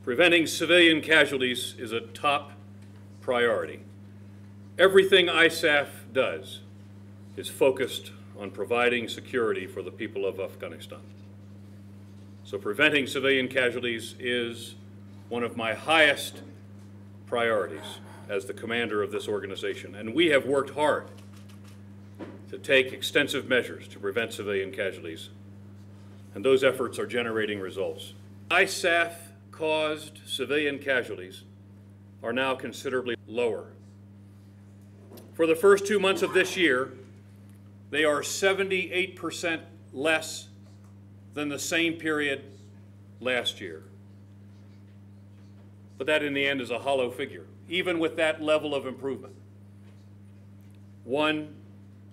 Preventing civilian casualties is a top priority. Everything ISAF does is focused on providing security for the people of Afghanistan. So preventing civilian casualties is one of my highest priorities as the commander of this organization. And we have worked hard to take extensive measures to prevent civilian casualties. And those efforts are generating results. ISAF-caused civilian casualties are now considerably lower. For the first 2 months of this year, they are 78% less than the same period last year. But that in the end is a hollow figure, even with that level of improvement. One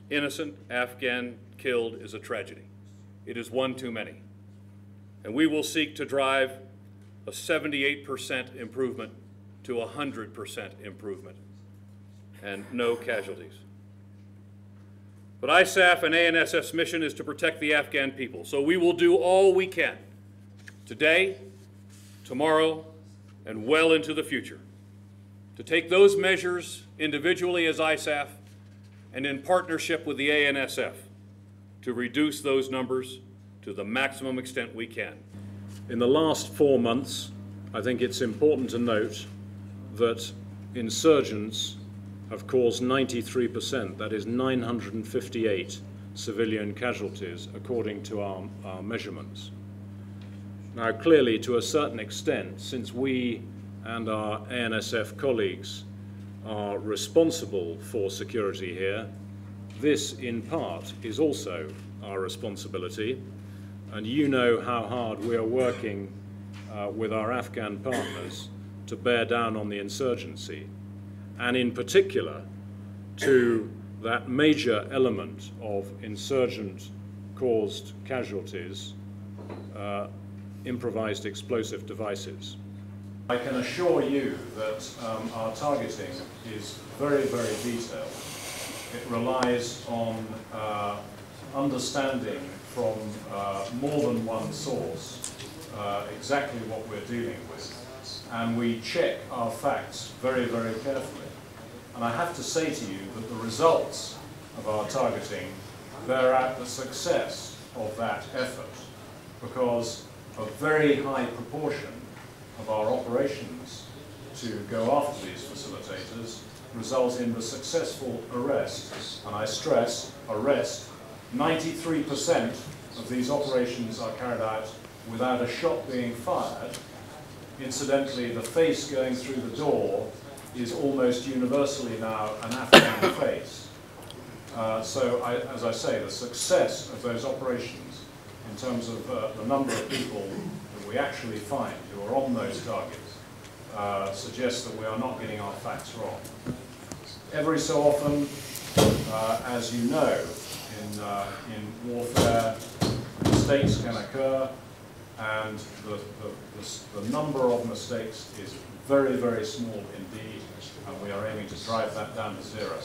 innocent Afghan killed is a tragedy. It is one too many. And we will seek to drive a 78% improvement to 100% improvement and no casualties. But ISAF and ANSF's mission is to protect the Afghan people. So we will do all we can today, tomorrow, and well into the future to take those measures individually as ISAF and in partnership with the ANSF to reduce those numbers to the maximum extent we can. In the last 4 months, I think it's important to note that insurgents have caused 93%, that is 958 civilian casualties, according to our measurements. Now, clearly, to a certain extent, since we and our ANSF colleagues are responsible for security here, this, in part, is also our responsibility. And you know how hard we are working with our Afghan partners to bear down on the insurgency, and in particular to that major element of insurgent-caused casualties, improvised explosive devices. I can assure you that our targeting is very, very detailed. It relies on understanding from more than one source exactly what we're dealing with. And we check our facts very, very carefully. And I have to say to you that the results of our targeting bear out the success of that effort, because a very high proportion of our operations to go after these facilitators result in the successful arrest. And I stress, arrest. 93% of these operations are carried out without a shot being fired. Incidentally, the face going through the door is almost universally now an Afghan face. So, as I say, the success of those operations in terms of the number of people that we actually find who are on those targets suggests that we are not getting our facts wrong. Every so often, as you know, in warfare, mistakes can occur, and the number of mistakes is very, very small indeed, and we are aiming to drive that down to zero.